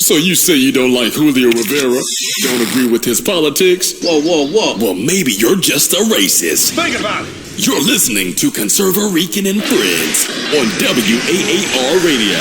So you say you don't like Julio Rivera? Don't agree with his politics? Whoa. Well, maybe you're just a racist. Think about it. You're listening to Conserva Rican and Friends on WAAR Radio.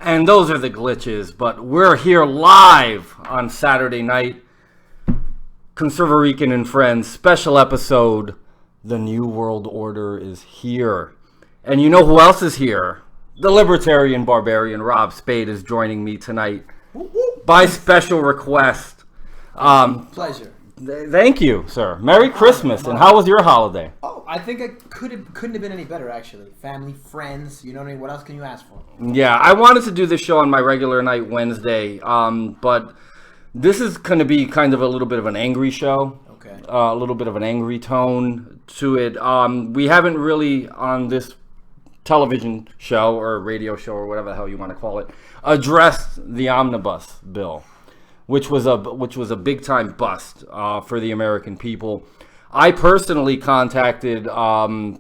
And those are the glitches, but we're here live on Saturday night. Conserva Rican and Friends, special episode. The New World Order is here. And you know who else is here? The Libertarian Barbarian Rob Spade is joining me tonight by special request. Pleasure. Thank you, sir. Merry Christmas. And how was your holiday? Oh, I think it couldn't have been any better, actually. Family, friends, you know what I mean? What else can you ask for? Yeah, I wanted to do this show on my regular night Wednesday, but this is going to be kind of a little bit of an angry show. Okay. A little bit of an angry tone to it. We haven't really, on this television show or radio show or whatever the hell you want to call it, addressed the omnibus bill, which was a big time bust for the American people. I personally contacted my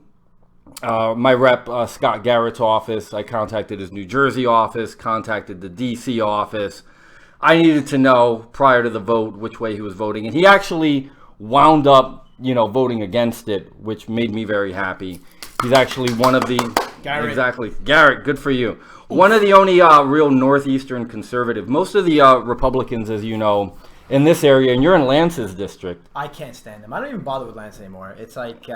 rep, Scott Garrett's office. I contacted his New Jersey office, contacted the DC office. I needed to know prior to the vote which way he was voting, and he actually wound up, voting against it, which made me very happy. He's actually one of the Garrett. Exactly, Garrett. Good for you. One of the only real northeastern conservative. Most of the Republicans, as you know, in this area, and you're in Lance's district. I can't stand them. I don't even bother with Lance anymore. It's like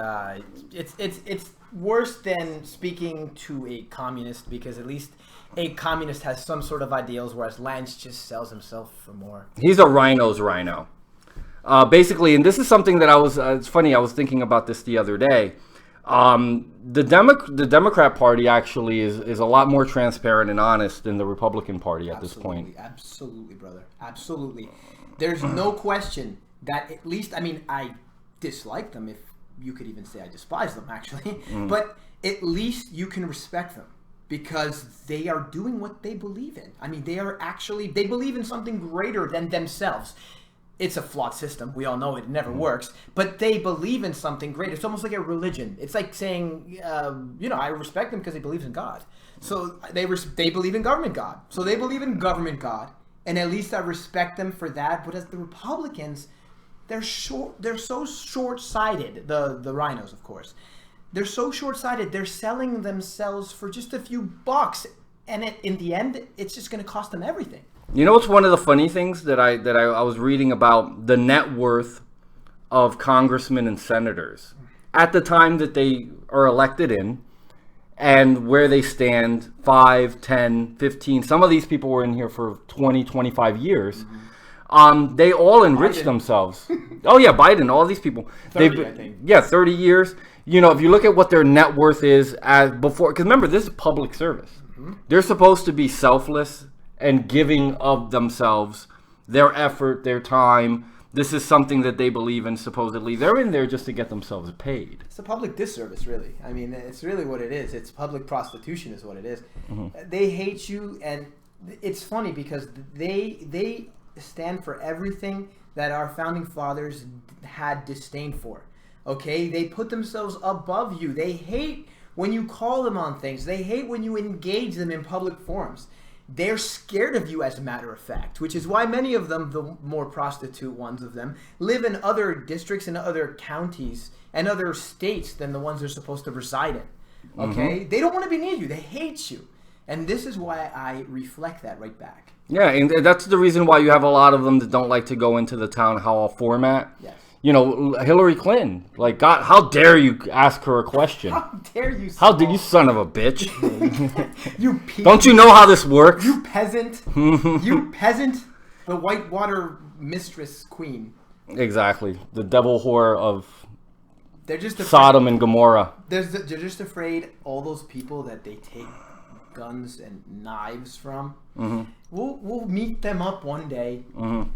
it's worse than speaking to a communist, because at least a communist has some sort of ideals, whereas Lance just sells himself for more. He's a RINOS rhino. Basically, and this is something that it's funny, I was thinking about this the other day. The Democrat Party actually is a lot more transparent and honest than the Republican Party at this point. Absolutely, brother. Absolutely. There's no question that, at least, I dislike them, if you could even say I despise them, actually. But at least you can respect them, because they are doing what they believe in. They believe in something greater than themselves. It's a flawed system. We all know it never works. But they believe in something greater. It's almost like a religion. It's like saying, I respect them because they believe in God. So they believe in government God. So they believe in government God. And at least I respect them for that. But as the Republicans, they're so short-sighted. The RINOs, of course. They're so short-sighted. They're selling themselves for just a few bucks. And in the end, it's just going to cost them everything. You know what's one of the funny things that I was reading about? The net worth of congressmen and senators at the time that they are elected in, and where they stand 5, 10, 15. Some of these people were in here for 20, 25 years. They all enriched themselves. Oh yeah, Biden, all these people. 30, I think. Yeah, 30 years. if you look at what their net worth is as before, because remember, this is public service. They're supposed to be selfless and giving of themselves, their effort, their time. This is something that they believe in, supposedly. They're in there just to get themselves paid. It's a public disservice, really. I mean, it's really what it is. It's public prostitution is what it is. They hate you, and it's funny because they stand for everything that our founding fathers had disdain for. Okay? They put themselves above you. They hate when you call them on things. They hate when you engage them in public forums. They're scared of you, as a matter of fact, which is why many of them, the more prostitute ones of them, live in other districts and other counties and other states than the ones they're supposed to reside in. Okay? They don't want to be near you. They hate you. And this is why I reflect that right back. Yeah, and that's the reason why you have a lot of them that don't like to go into the town hall format. Yes. Hillary Clinton, like, God, how dare you ask her a question? How dare you? How dare you, son of a bitch? You don't you know how this works? You peasant. You peasant. The Whitewater mistress queen. Exactly. The devil whore of they're just Sodom and Gomorrah. They're just afraid all those people that they take guns and knives from. We'll meet them up one day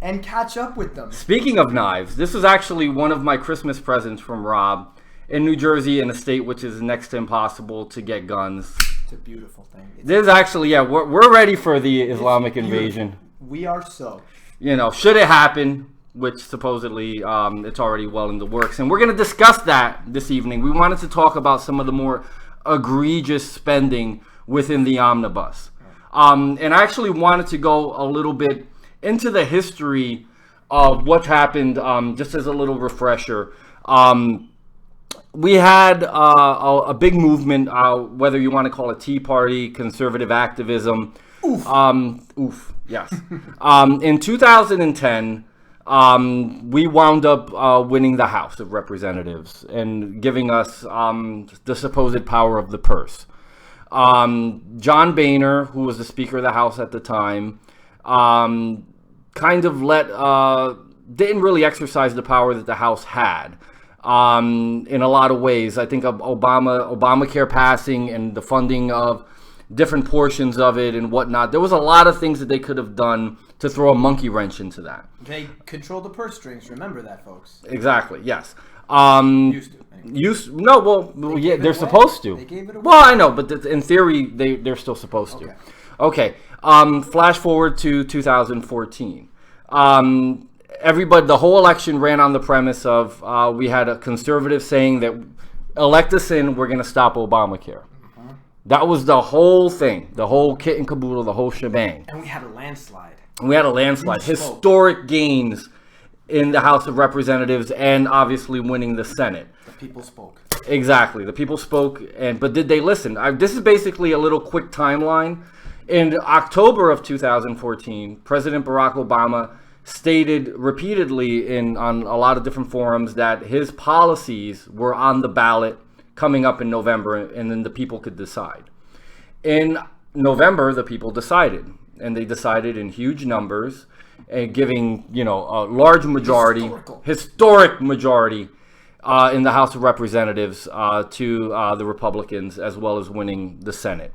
and catch up with them. Speaking of knives, this was actually one of my Christmas presents from Rob in New Jersey, in a state which is next to impossible to get guns. It's a beautiful thing. This is actually, we're ready for the Islamic invasion. We are so. Should it happen, which supposedly it's already well in the works. And we're going to discuss that this evening. We wanted to talk about some of the more egregious spending within the omnibus. And I actually wanted to go a little bit into the history of what happened, just as a little refresher. We had a big movement, whether you want to call it Tea Party, conservative activism. Yes. In 2010, we wound up winning the House of Representatives and giving us the supposed power of the purse. John Boehner, who was the Speaker of the House at the time, kind of didn't really exercise the power that the House had in a lot of ways. I think of Obamacare passing and the funding of different portions of it and whatnot. There was a lot of things that they could have done to throw a monkey wrench into that. They control the purse strings. Remember that, folks. Exactly. Yes. Used to. They're supposed to. They gave it away. Well, I know, but in theory, they're still supposed to. Okay. Flash forward to 2014. The whole election ran on the premise of we had a conservative saying that elect us in, we're going to stop Obamacare. That was the whole thing, the whole kit and caboodle, the whole shebang. And we had a landslide. Historic gains in the House of Representatives, and obviously winning the Senate. The people spoke. Exactly. The people spoke, but did they listen? This is basically a little quick timeline. In October of 2014, President Barack Obama stated repeatedly on a lot of different forums that his policies were on the ballot coming up in November, and then the people could decide. In November, the people decided, and they decided in huge numbers, and giving a large majority, historic majority in the House of Representatives to the Republicans, as well as winning the Senate.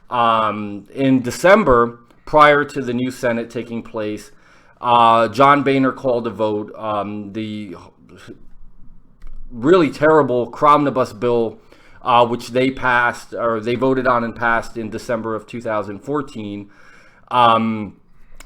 In December, prior to the new Senate taking place, John Boehner called a vote. The really terrible Cromnibus bill, which they voted on and passed in December of 2014,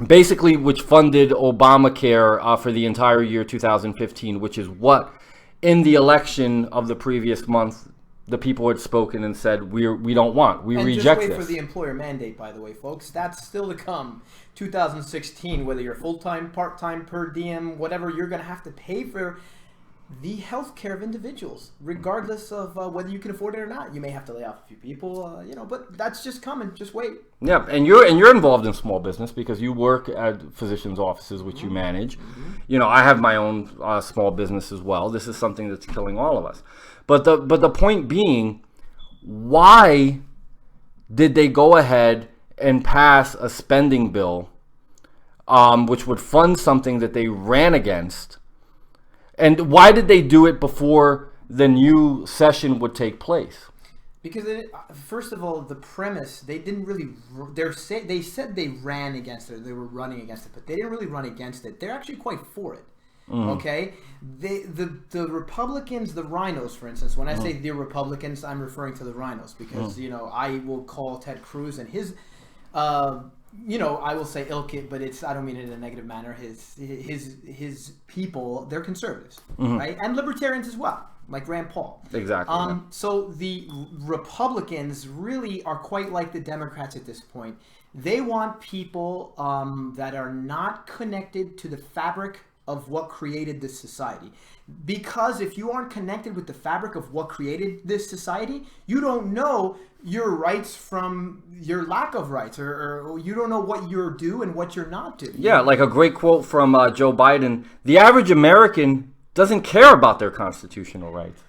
basically which funded Obamacare for the entire year 2015, which is what in the election of the previous month the people had spoken and said we don't want, we reject this. And just wait for the employer mandate, by the way, folks. That's still to come. 2016, whether you're full-time, part-time, per diem, whatever, you're going to have to pay for the health care of individuals, regardless of whether you can afford it or not. You may have to lay off a few people, but that's just coming. Just wait. Yeah, and you're involved in small business because you work at physicians' offices, which you manage. I have my own small business as well. This is something that's killing all of us. But the point being, why did they go ahead and pass a spending bill, which would fund something that they ran against? And why did they do it before the new session would take place? Because first of all, the premise, they didn't really. They said they ran against it. They were running against it, but they didn't really run against it. They're actually quite for it. Okay, the Republicans, the RINOS, for instance. When I say the Republicans, I'm referring to the RINOS because I will call Ted Cruz and his. I will say ilk, but I don't mean it in a negative manner. His people, they're conservatives, right, and libertarians as well, like Rand Paul. Exactly. So the Republicans really are quite like the Democrats at this point. They want people that are not connected to the fabric of what created this society. Because if you aren't connected with the fabric of what created this society, you don't know your rights from your lack of rights, or you don't know what you're due and what you're not due. Yeah, like a great quote from Joe Biden: "The average American doesn't care about their constitutional rights."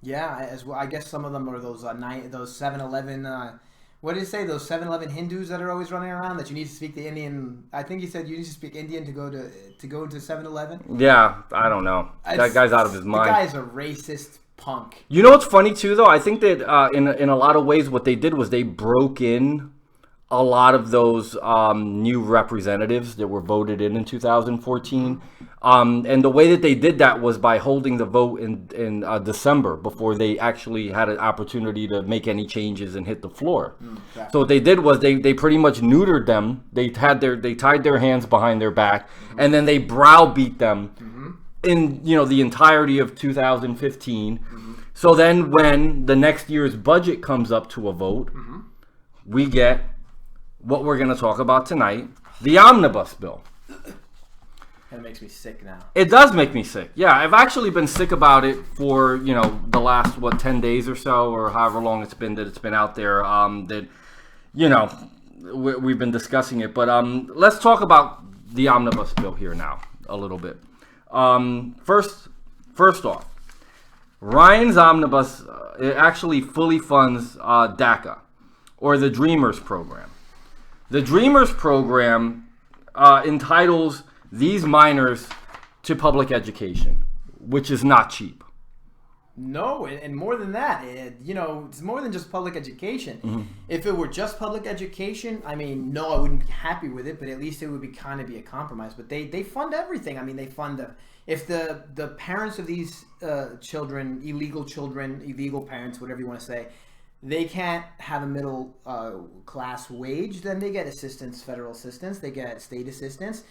Yeah, as well. I guess some of them are those 7-Eleven. What did he say? Those 7-Eleven Hindus that are always running around that you need to speak the Indian. I think he said you need to speak Indian to go to 7-Eleven. Yeah, I don't know. That guy's out of his mind. The guy's a racist punk. You know what's funny too, though? I think that in a lot of ways, what they did was they broke in a lot of those new representatives that were voted in 2014. And the way that they did that was by holding the vote in December before they actually had an opportunity to make any changes and hit the floor. Exactly. So what they did was they pretty much neutered them. They tied their hands behind their back, and then they browbeat them in the entirety of 2015. So then when the next year's budget comes up to a vote, we get what we're going to talk about tonight, the omnibus bill. It makes me sick now. It does make me sick. Yeah, I've actually been sick about it for, the last, 10 days or so, or however long it's been out there, we've been discussing it. But let's talk about the omnibus bill here now a little bit. First off, Ryan's omnibus it actually fully funds DACA, or the Dreamers program. The Dreamers program entitles these minors to public education, which is not cheap. No, and more than that, it's more than just public education. If it were just public education, I wouldn't be happy with it, but at least it would be a compromise. But they fund everything. They fund if the parents of these children, illegal parents, whatever you want to say, they can't have a middle class wage, then they get assistance, federal assistance, they get state assistance.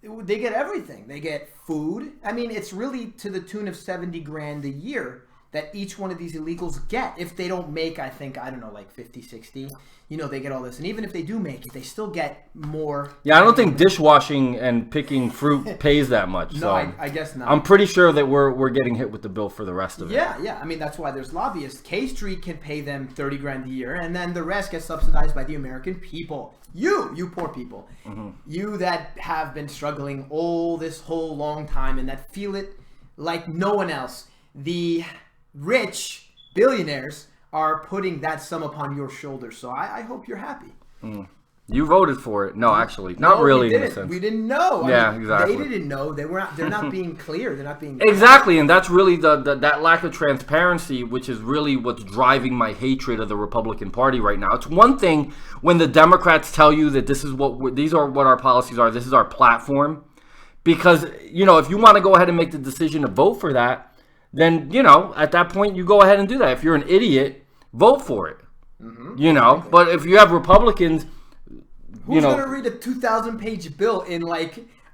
They get everything. They get food. It's really to the tune of $70,000 a year that each one of these illegals get. If they don't make, like 50, 60, they get all this. And even if they do make it, they still get more. Yeah, I don't think dishwashing and picking fruit pays that much. No, so I guess not. I'm pretty sure that we're getting hit with the bill for the rest of it. Yeah. That's why there's lobbyists. K Street can pay them $30,000 a year, and then the rest gets subsidized by the American people. You poor people. You that have been struggling this whole long time and that feel it like no one else. The rich billionaires are putting that sum upon your shoulders. So I hope you're happy. You voted for it. No, actually. Not really in a sense. We didn't know. Exactly. They didn't know. They're not being clear. They're not being Exactly, and that's really that lack of transparency, which is really what's driving my hatred of the Republican Party right now. It's one thing when the Democrats tell you that these are what our policies are, this is our platform. Because, if you want to go ahead and make the decision to vote for that, then, at that point you go ahead and do that. If you're an idiot, vote for it. But if you have Republicans, who's going to read a 2,000-page bill in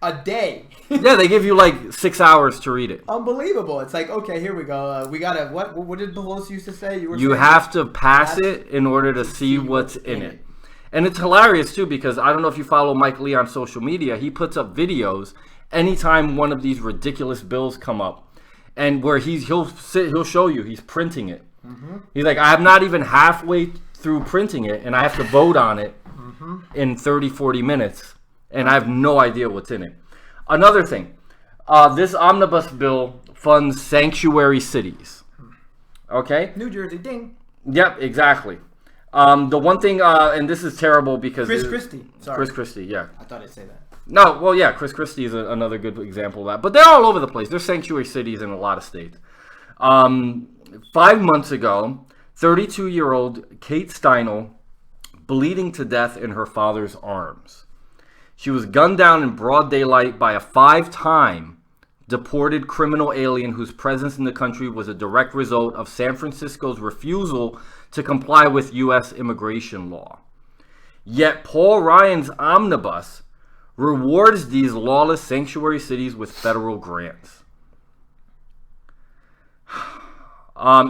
a day? Yeah, they give you 6 hours to read it. Unbelievable. It's okay, here we go. We got to, what did Pelosi used to say? You have to pass it in order to see what's in it. And it's hilarious, too, because I don't know if you follow Mike Lee on social media. He puts up videos anytime one of these ridiculous bills come up, and where he'll show you, he's printing it. He's like, I'm not even halfway through printing it, and I have to vote on it in 30, 40 minutes, and I have no idea what's in it. Another thing, this omnibus bill funds sanctuary cities. Okay? New Jersey, ding. Yep, exactly. The one thing, and this is terrible because... Chris Christie. Sorry. Chris Christie, yeah. I thought I'd say that. No, well, yeah, Chris Christie is another good example of that. But they're all over the place. There's sanctuary cities in a lot of states. 5 months ago, 32-year-old Kate Steinle bleeding to death in her father's arms. She was gunned down in broad daylight by a 5-time deported criminal alien whose presence in the country was a direct result of San Francisco's refusal to comply with U.S. immigration law. Yet Paul Ryan's omnibus rewards these lawless sanctuary cities with federal grants.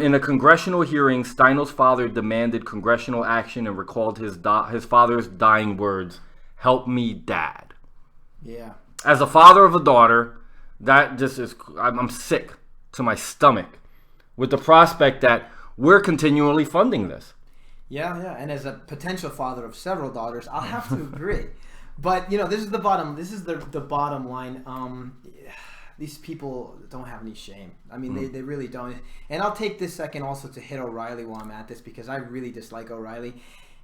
In a congressional hearing, Steinle's father demanded congressional action and recalled his father's dying words, "Help me, Dad." Yeah. As a father of a daughter, that just is, I'm sick to my stomach with the prospect that we're continually funding this. Yeah, and as a potential father of several daughters, I'll have to agree. But this is the bottom line. These people don't have any shame. I mean, they really don't. And I'll take this second also to hit O'Reilly while I'm at this, because I really dislike O'Reilly.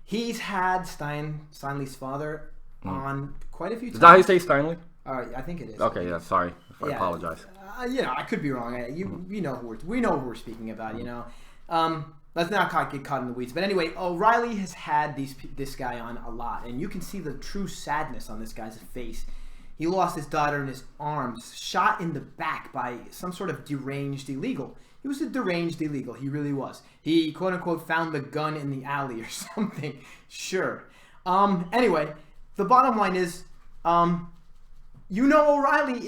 He's had Steinle's father on quite a few times. Is that how you say Steinle? I think it is. Okay, yeah, sorry. I apologize. I could be wrong. We know who we're speaking about. Let's not get caught in the weeds. But anyway, O'Reilly has had this guy on a lot, and you can see the true sadness on this guy's face. He lost his daughter in his arms, shot in the back by some sort of deranged illegal. He was a deranged illegal. He really was. He, quote unquote, found the gun in the alley or something. Sure. Anyway, the bottom line is, O'Reilly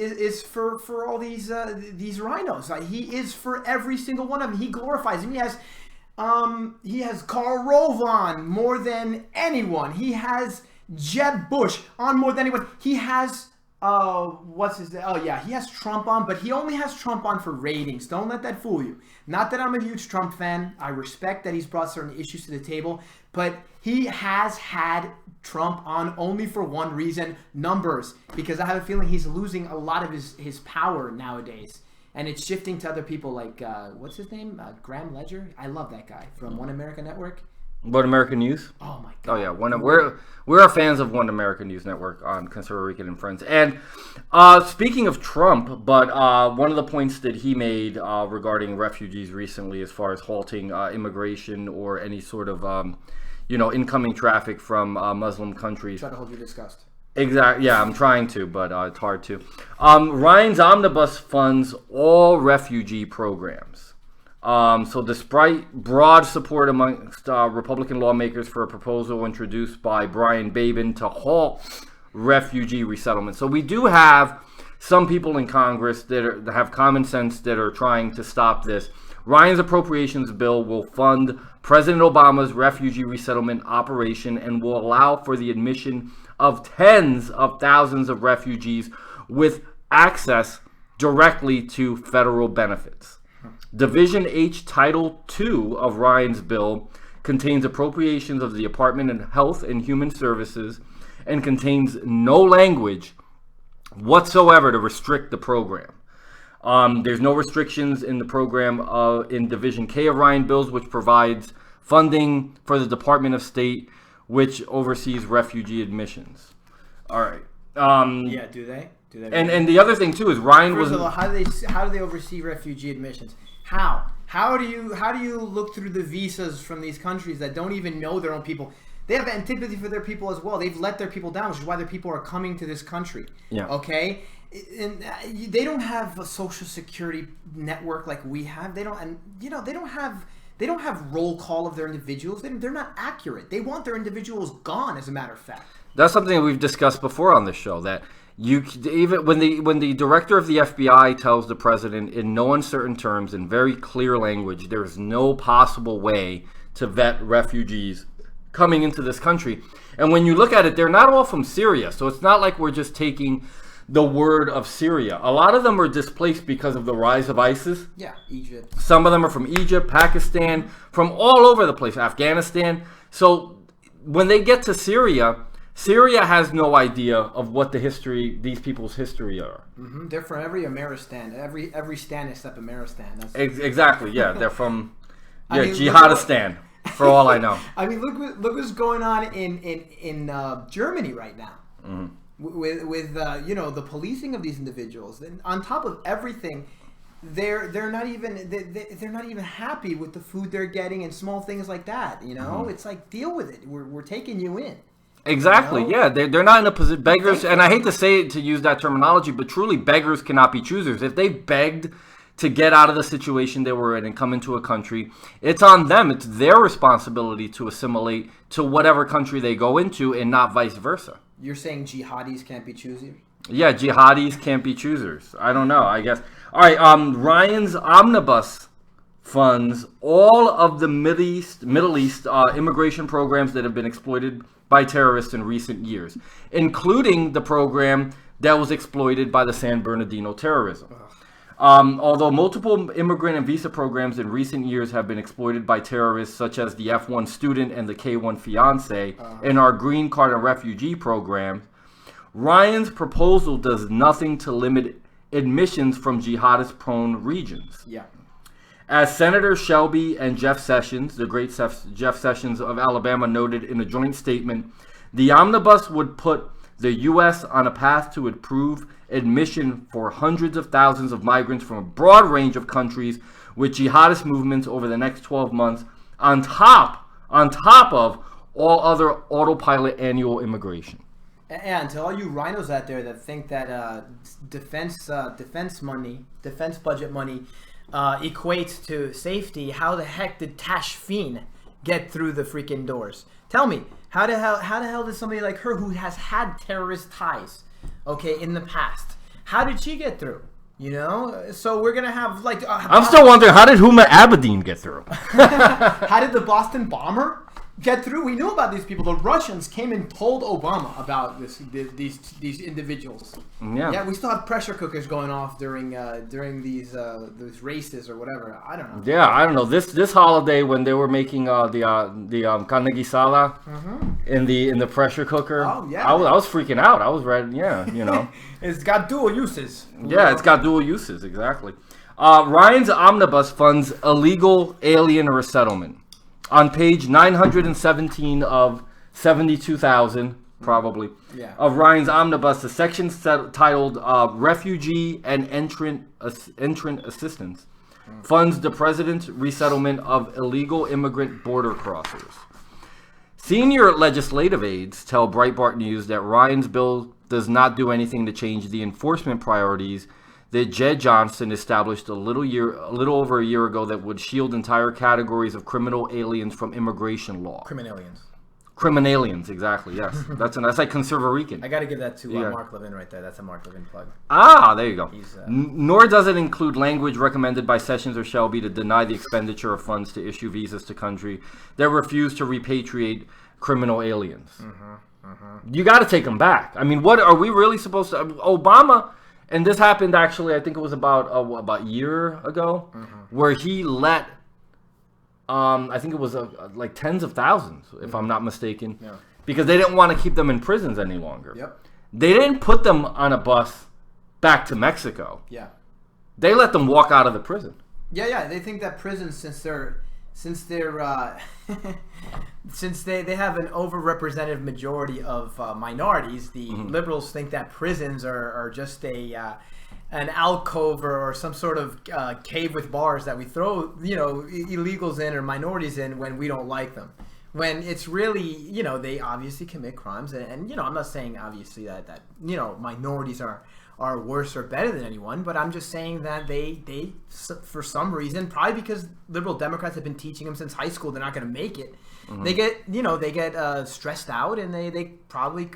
is for all these RINOs. He is for every single one of them. He glorifies him. He has Karl Rove on more than anyone. He has Jeb Bush on more than anyone. He has he has Trump on, but he only has Trump on for ratings. Don't let that fool you. Not that I'm a huge Trump fan. I respect that he's brought certain issues to the table, but he has had Trump on only for one reason: numbers. Because I have a feeling he's losing a lot of his power nowadays, and it's shifting to other people like what's his name, Graham Ledger. I love that guy from One America Network. One American News? Oh my God! Oh yeah, we're fans of One American News Network on Conservative Weekend and Friends. And speaking of Trump, but one of the points that he made regarding refugees recently, as far as halting immigration or any sort of incoming traffic from Muslim countries. Try to hold your disgust. Exactly. Yeah, I'm trying to, but it's hard to. Ryan's omnibus funds all refugee programs. So despite broad support amongst Republican lawmakers for a proposal introduced by Brian Babin to halt refugee resettlement. So we do have some people in Congress that have common sense that are trying to stop this. Ryan's appropriations bill will fund President Obama's refugee resettlement operation and will allow for the admission of tens of thousands of refugees with access directly to federal benefits. Division H Title II of Ryan's bill contains appropriations of the Department of Health and Human Services and contains no language whatsoever to restrict the program. There's no restrictions in the program in Division K of Ryan bills, which provides funding for the Department of State, which oversees refugee admissions. All right. Do they? And the other thing too is Ryan was. How do they oversee refugee admissions? How do you look through the visas from these countries that don't even know their own people? They have antipathy for their people as well. They've let their people down, which is why their people are coming to this country. Yeah. Okay. And they don't have a social security network like we have. They don't have roll call of their individuals. They're not accurate. They want their individuals gone, as a matter of fact. That's something that we've discussed before on this show, that even when the director of the FBI tells the president in no uncertain terms, in very clear language, there's no possible way to vet refugees coming into this country. And when you look at it, they're not all from Syria. So it's not like we're just taking the word of Syria. A lot of them are displaced because of the rise of ISIS. Yeah, Egypt. Some of them are from Egypt, Pakistan, from all over the place, Afghanistan. So when they get to Syria has no idea of what these people's history are. Mm-hmm. They're from every Ameristan, every stan except Ameristan. Exactly, yeah. They're from Jihadistan, for all I know. I mean, look what's going on in Germany right now. Mm-hmm. With the policing of these individuals. And on top of everything, they're not even they're not even happy with the food they're getting and small things like that. You know, it's like, deal with it. We're taking you in. Exactly. You know? Yeah, they're not in a position. Beggars, and I hate to say it, to use that terminology, but truly, beggars cannot be choosers. If they begged to get out of the situation they were in and come into a country, it's on them. It's their responsibility to assimilate to whatever country they go into, and not vice versa. You're saying jihadis can't be choosers? Yeah, jihadis can't be choosers. I don't know, I guess. All right, Ryan's omnibus funds all of the Middle East immigration programs that have been exploited by terrorists in recent years, including the program that was exploited by the San Bernardino terrorism. Although multiple immigrant and visa programs in recent years have been exploited by terrorists, such as the F1 student and the K1 fiance, in our green card and refugee program, Ryan's proposal does nothing to limit admissions from jihadist-prone regions. Yeah. As Senator Shelby and Jeff Sessions, the great Jeff Sessions of Alabama, noted in a joint statement, the omnibus would put the U.S. on a path to improve admission for hundreds of thousands of migrants from a broad range of countries with jihadist movements over the next 12 months, on top of all other autopilot annual immigration. And to all you rhinos out there that think that defense budget money equates to safety, how the heck did Tashfeen get through the freaking doors? Tell me, how the hell did somebody like her, who has had terrorist ties, okay, in the past, how did she get through? You know, so we're gonna have like. I'm still wondering, how did Huma Abedin get through? How did the Boston bomber get through? We knew about these people. The Russians came and told Obama about these individuals. Yeah, we still have pressure cookers going off during these races or whatever. I don't know. Yeah, I don't know. This holiday, when they were making the Carnegie Sala in the pressure cooker, oh yeah, I was freaking out. I was ready. Yeah, you know, it's got dual uses. Yeah, it's got dual uses, exactly. Ryan's omnibus funds illegal alien resettlement. On page 917 of 72,000, probably, of Ryan's omnibus, the section titled Refugee and Entrant Assistance funds the president's resettlement of illegal immigrant border crossers. Senior legislative aides tell Breitbart News that Ryan's bill does not do anything to change the enforcement priorities that Jed Johnson established a little over a year ago that would shield entire categories of criminal aliens from immigration law. Criminalians, exactly, yes. That's like conservarican. I got to give that to Mark Levin right there. That's a Mark Levin plug. Ah, there you go. Nor does it include language recommended by Sessions or Shelby to deny the expenditure of funds to issue visas to countries that refuse to repatriate criminal aliens. You got to take them back. I mean, what are we really supposed to... Obama... And this happened actually, I think it was about a year ago, where he let, I think it was like tens of thousands, if I'm not mistaken, because they didn't want to keep them in prisons any longer. They didn't put them on a bus back to Mexico. They let them walk out of the prison. They think that prisons, since they have an overrepresented majority of minorities, the liberals think that prisons are just an alcove or some sort of cave with bars that we throw illegals in or minorities in when we don't like them. When it's really, they obviously commit crimes, and I'm not saying obviously that minorities are worse or better than anyone, but I'm just saying that they for some reason, probably because liberal Democrats have been teaching them since high school they're not going to make it, they get stressed out, and they probably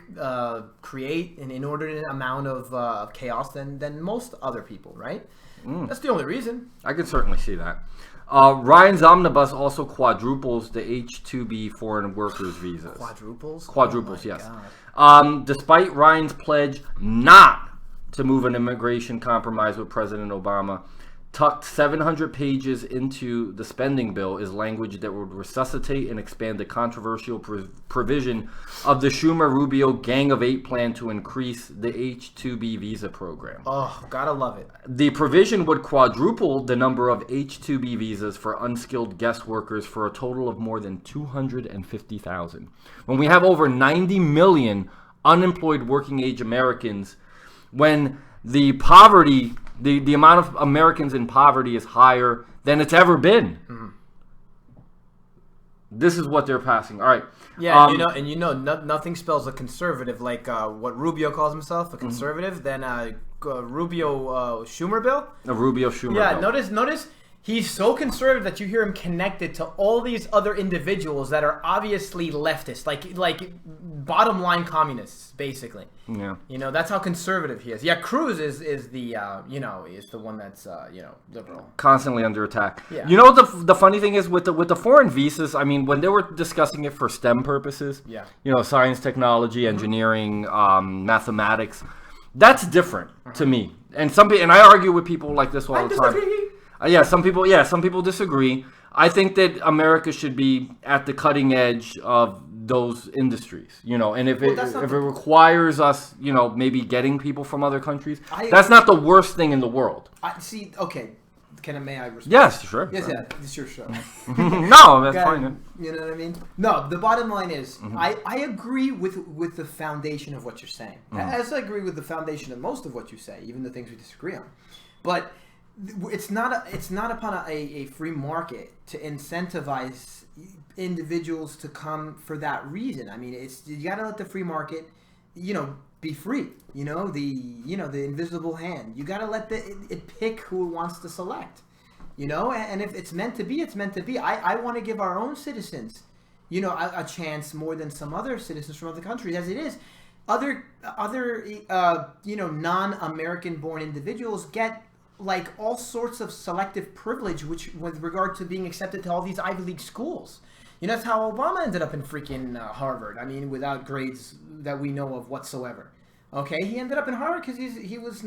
create an inordinate amount of chaos than most other people, right? That's the only reason. I could certainly see that. Ryan's omnibus also quadruples the H-2B foreign workers visas. Quadruples, yes. Despite Ryan's pledge not to move an immigration compromise with President Obama, tucked 700 pages into the spending bill is language that would resuscitate and expand the controversial provision of the Schumer-Rubio Gang of Eight plan to increase the H-2B visa program. Oh, gotta love it. The provision would quadruple the number of H-2B visas for unskilled guest workers for a total of more than 250,000. When we have over 90 million unemployed working-age Americans, when the poverty, the amount of Americans in poverty is higher than it's ever been. Mm-hmm. This is what they're passing. All right. Yeah, nothing spells a conservative like what Rubio calls himself, a conservative, than Rubio Schumer bill. A Rubio Schumer bill. Yeah, notice he's so conservative that you hear him connected to all these other individuals that are obviously leftist, like bottom line communists, basically. Yeah. That's how conservative he is. Yeah, Cruz is the is the one that's liberal. Constantly under attack. Yeah. The funny thing is with the foreign visas, I mean, when they were discussing it for STEM purposes, science, technology, engineering, mathematics, that's different to me. And I argue with people like this all the time. Some people disagree. I think that America should be at the cutting edge of those industries, and if it requires us, maybe getting people from other countries, that's not the worst thing in the world. Okay. May I respond? Yes, sure. Yes, yeah, it's your show. No, that's fine. You know what I mean? No, the bottom line is, I agree with the foundation of what you're saying. As I agree with the foundation of most of what you say, even the things we disagree on. But it's not upon a free market to incentivize individuals to come for that reason. I mean, you got to let the free market, be free. The invisible hand. You got to let it pick who it wants to select. And if it's meant to be, it's meant to be. I want to give our own citizens, a chance more than some other citizens from other countries. As it is, other non-American born individuals get like all sorts of selective privilege, which with regard to being accepted to all these Ivy League schools. That's how Obama ended up in freaking Harvard. I mean, without grades that we know of whatsoever. Okay, he ended up in Harvard because he was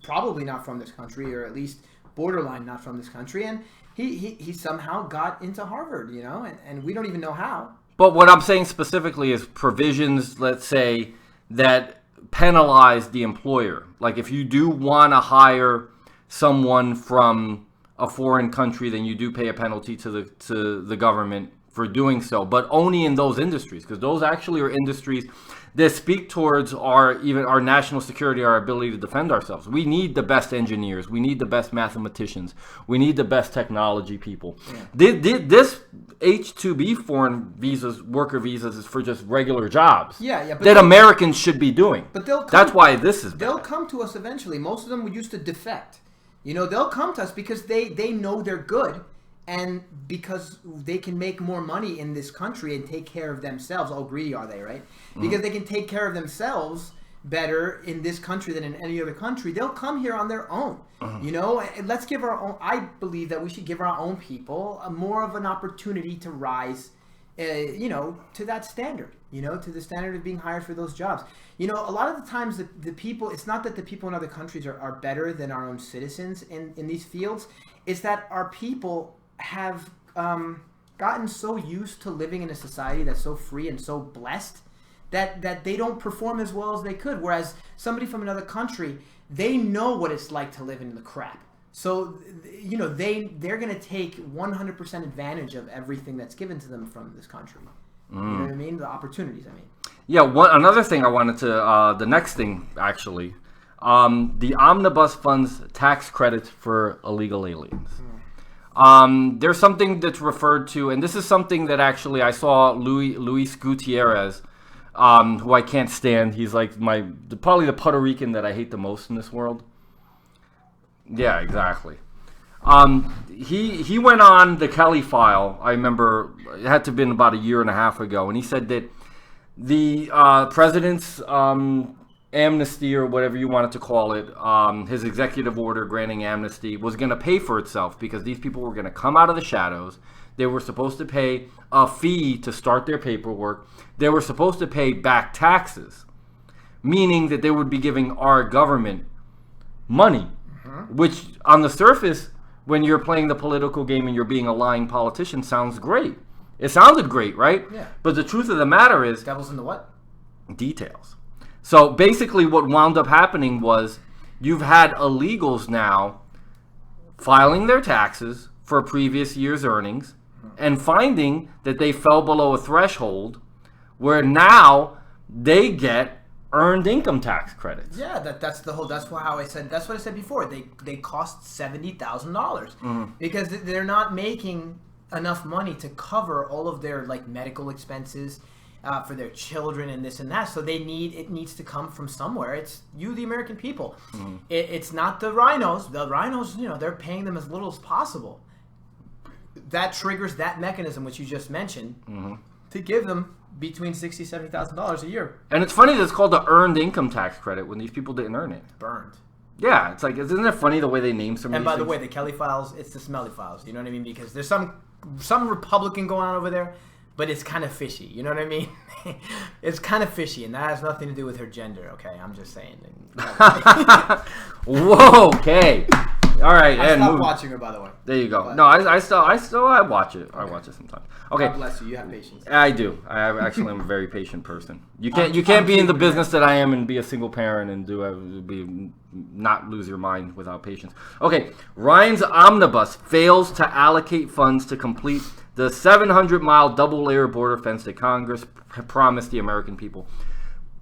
probably not from this country, or at least borderline not from this country, and he somehow got into Harvard, and we don't even know how. But what I'm saying specifically is provisions, let's say, that penalize the employer. Like if you do want to hire someone from a foreign country, then you do pay a penalty to the government for doing so, but only in those industries, because those actually are industries that speak towards our national security, our ability to defend ourselves. We need the best engineers, we need the best mathematicians, we need the best technology people. Yeah. This H-2B foreign visas, worker visas, is for just regular jobs. That Americans should be doing. But that's why this is bad. They'll come to us eventually. Most of them used to defect. They'll come to us because they know they're good. And because they can make more money in this country and take care of themselves. Oh, greedy are they, right? Because they can take care of themselves better in this country than in any other country. They'll come here on their own. And let's give our own. I believe that we should give our own people more of an opportunity to rise, to that standard. To the standard of being hired for those jobs. A lot of the times the people. It's not that the people in other countries are better than our own citizens in these fields. It's that our people have gotten so used to living in a society that's so free and so blessed that they don't perform as well as they could. Whereas somebody from another country, they know what it's like to live in the crap. So, they're going to take 100% advantage of everything that's given to them from this country. You know what I mean? The opportunities, I mean. Yeah, another thing I wanted to, the next thing, actually, the omnibus funds tax credits for illegal aliens. There's something that's referred to, and this is something that actually I saw Luis Gutierrez, who I can't stand. He's like probably the Puerto Rican that I hate the most in this world. Yeah, exactly. He went on the Kelly file. I remember it had to have been about a year and a half ago, and he said that the president's amnesty, or whatever you wanted to call it, his executive order granting amnesty, was going to pay for itself because these people were going to come out of the shadows. They were supposed to pay a fee to start their paperwork. They were supposed to pay back taxes, meaning that they would be giving our government money, which on the surface, when you're playing the political game and you're being a lying politician, sounds great. It sounded great, right? Yeah. But the truth of the matter is... Devil's in the what? Details. So basically what wound up happening was you've had illegals now filing their taxes for previous year's earnings and finding that they fell below a threshold where now they get earned income tax credits. Yeah, that's how I said. That's what I said before. They cost $70,000 because they're not making enough money to cover all of their like medical expenses for their children and this and that. So it needs to come from somewhere. It's you, the American people. It's not the RINOs. The RINOs, they're paying them as little as possible. That triggers that mechanism which you just mentioned to give them between $60,000 $70,000 a year. And it's funny that it's called the earned income tax credit when these people didn't earn it. Burned. Yeah, it's like, isn't it funny the way they name some of And these by the things? way, the Kelly files, it's the smelly files. You know what I mean? Because there's some Republican going on over there, but it's kind of fishy. You know what I mean? It's kind of fishy, and that has nothing to do with her gender. Okay, I'm just saying. Whoa. Okay. All right. I and stopped watching her, by the way. There you go. But, No, I still watch it. I watch it sometimes. Okay. God bless you. You have patience. I do. I'm a very patient person. You can't be in the business that I am and be a single parent and not lose your mind without patience. Okay, Ryan's omnibus fails to allocate funds to complete the 700-mile double-layer border fence that Congress promised the American people.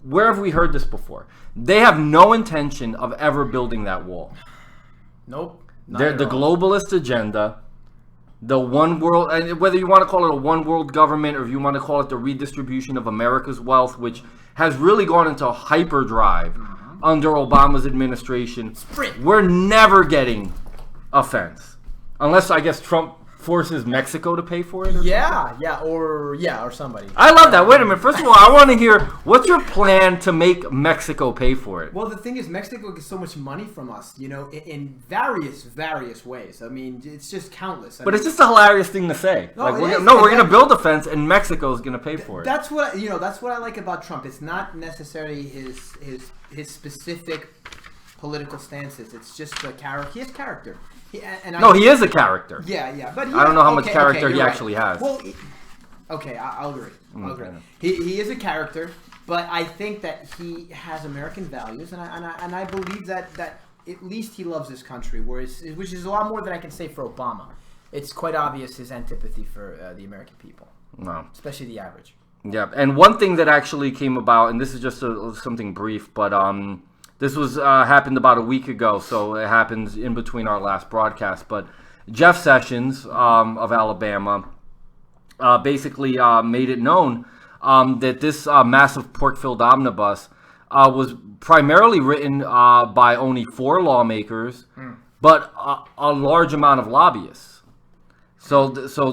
Where have we heard this before? They have no intention of ever building that wall. Nope. The globalist agenda. The one world, and whether you want to call it a one world government or if you want to call it the redistribution of America's wealth, which has really gone into hyperdrive under Obama's administration, we're never getting a fence. Unless, I guess, Trump forces Mexico to pay for it? Or somebody. I love that. Wait a minute. First of all, I want to hear, what's your plan to make Mexico pay for it? Well, the thing is, Mexico gets so much money from us, in various ways. I mean, it's just countless. But it's just a hilarious thing to say. No, we're going to build a fence and Mexico's going to pay for it. That's what I like about Trump. It's not necessarily his specific political stances. It's just the character. He has character. He is a character. Yeah. But I don't know how much character he actually has. Well, I'll agree. He is a character, but I think that he has American values, and I believe that at least he loves this country, which is a lot more than I can say for Obama. It's quite obvious his antipathy for the American people, especially the average. Yeah, and one thing that actually came about, and this is just something brief, but this was happened about a week ago, so it happens in between our last broadcast. But Jeff Sessions of Alabama basically made it known that this massive pork-filled omnibus was primarily written by only 4 lawmakers, but a large amount of lobbyists. So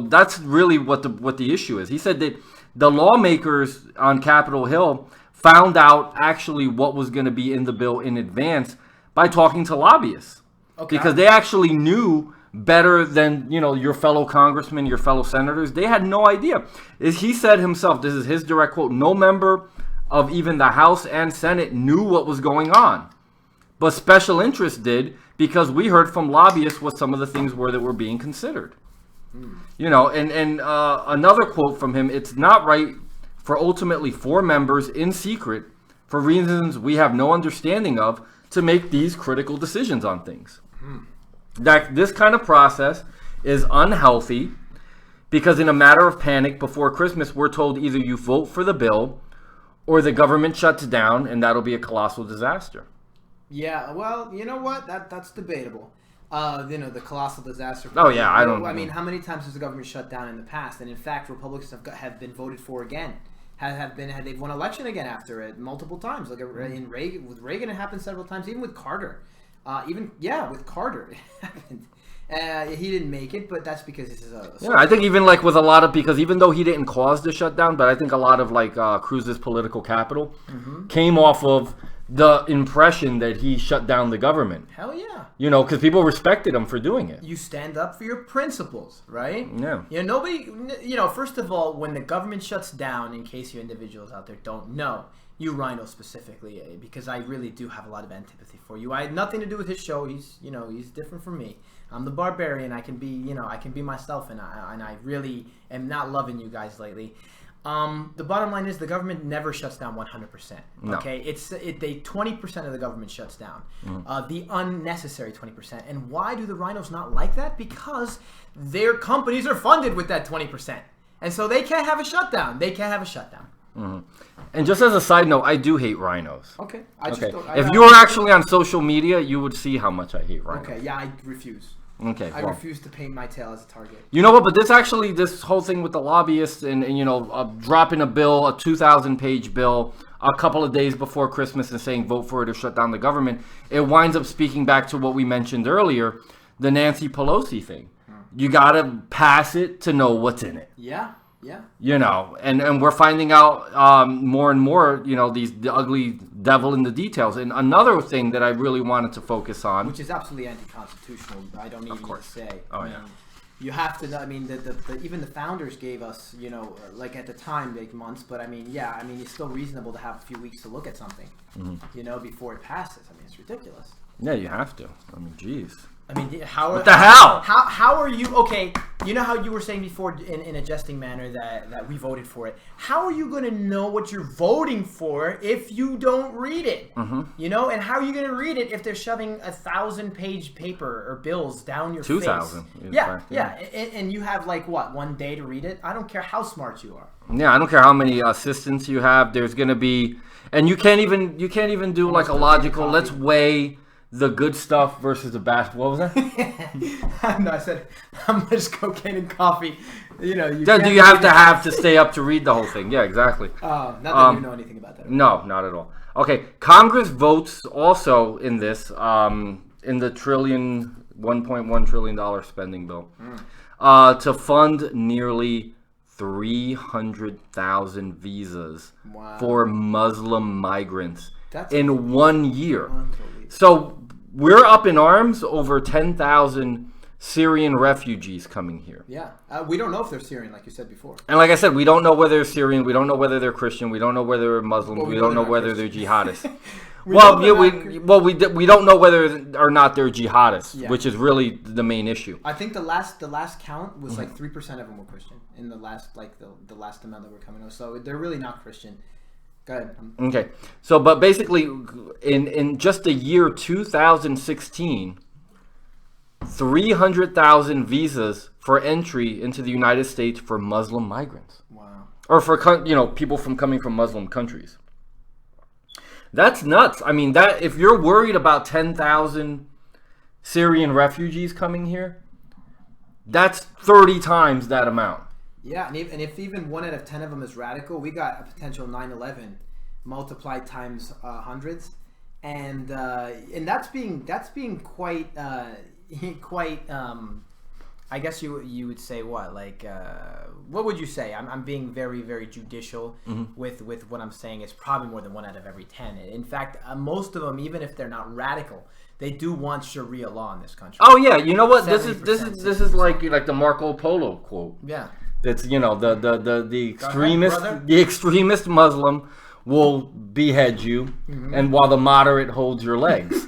that's really what the issue is. He said that the lawmakers on Capitol Hill found out actually what was going to be in the bill in advance by talking to lobbyists. Okay. Because they actually knew better than, your fellow congressmen, your fellow senators. They had no idea. He said himself, this is his direct quote, no member of even the House and Senate knew what was going on. But special interests did, because we heard from lobbyists what some of the things were that were being considered. And another quote from him, it's not right for ultimately 4 members in secret, for reasons we have no understanding of, to make these critical decisions on things. That this kind of process is unhealthy, because in a matter of panic before Christmas, we're told either you vote for the bill or the government shuts down, and that'll be a colossal disaster. Yeah, well, you know what? That's debatable. The colossal disaster. I mean, how many times has the government shut down in the past? And in fact, Republicans have been voted for again. They've won election again after it multiple times. Like in Reagan, with Reagan, it happened several times. Even with Carter, with Carter, it happened. He didn't make it, but that's because this is I think even with a lot of, because even though he didn't cause the shutdown, but I think a lot of Cruz's political capital came off of the impression that he shut down the government. Hell yeah. Because people respected him for doing it. You stand up for your principles, right? Yeah. Nobody, first of all, when the government shuts down, in case you individuals out there don't know, you RINOs specifically, because I really do have a lot of antipathy for you. I had nothing to do with his show. He's different from me. I'm the barbarian. I can be myself, and I really am not loving you guys lately. The bottom line is the government never shuts down 100%. No. Okay, 20% of the government shuts down, the unnecessary 20%. And why do the RINOs not like that? Because their companies are funded with that 20%, and so they can't have a shutdown. And just as a side note, I do hate rhinos. Okay. I just Okay. don't, If you were actually on social media, you would see how much I hate rhinos. Okay, yeah, I refuse. Okay. I well. refuse to paint my tail as a target. You know what? But this whole thing with the lobbyists and dropping a bill, a 2,000-page bill, a couple of days before Christmas and saying vote for it or shut down the government, it winds up speaking back to what we mentioned earlier, the Nancy Pelosi thing. You got to pass it to know what's in it. Yeah, yeah. And we're finding out more and more, the ugly devil in the details. And another thing that I really wanted to focus on, which is absolutely anti-constitutional. I don't even need to say. Oh, yeah. You have to. I mean, even the founders gave us, like at the time, like months. But I mean, it's still reasonable to have a few weeks to look at something, before it passes. I mean, it's ridiculous. Yeah, you have to. I mean, geez. I mean, what the hell? How are you? Okay, you know how you were saying before in a jesting manner that we voted for it. How are you going to know what you're voting for if you don't read it? And how are you going to read it if they're shoving 1,000-page paper or bills down your 2,000. face? Yeah. And you have like what, 1 day to read it? I don't care how smart you are. Yeah, I don't care how many assistants you have. There's going to be, and you can't even do like a logical. Let's weigh the good stuff versus the bad. What was that? No, I said how much cocaine and coffee. Do you have to stay up to read the whole thing? Yeah, exactly. Not that you know anything about that. No, not at all. Okay, Congress votes also in this in the $1.1 trillion spending bill to fund nearly 300,000 visas for Muslim migrants in 1 year. So we're up in arms over 10,000 Syrian refugees coming here. Yeah. We don't know if they're Syrian, like you said before. And like I said, we don't know whether they're Syrian. We don't know whether they're Christian. We don't know whether they're Muslims. We don't know whether they're jihadists. We don't know whether or not they're jihadists, which is really the main issue. I think the last count was like 3% of them were Christian in the last the last amount that were coming out. So they're really not Christian. Go ahead. Okay. So, but basically, in just the year 2016, 300,000 visas for entry into the United States for Muslim migrants. Wow. Or for people coming from Muslim countries. That's nuts. I mean, that if you're worried about 10,000 Syrian refugees coming here, that's 30 times that amount. Yeah, and if even 1 out of 10 of them is radical, we got a potential 9/11 multiplied times hundreds, and that's being quite I guess you would say what, like what would you say? I'm being very, very judicial with what I'm saying. It's probably more than 1 out of every 10. In fact, most of them, even if they're not radical, they do want Sharia law in this country. Oh yeah, you know what? This is like the Marco Polo quote. Yeah. That's the extremist Muslim will behead you, and while the moderate holds your legs.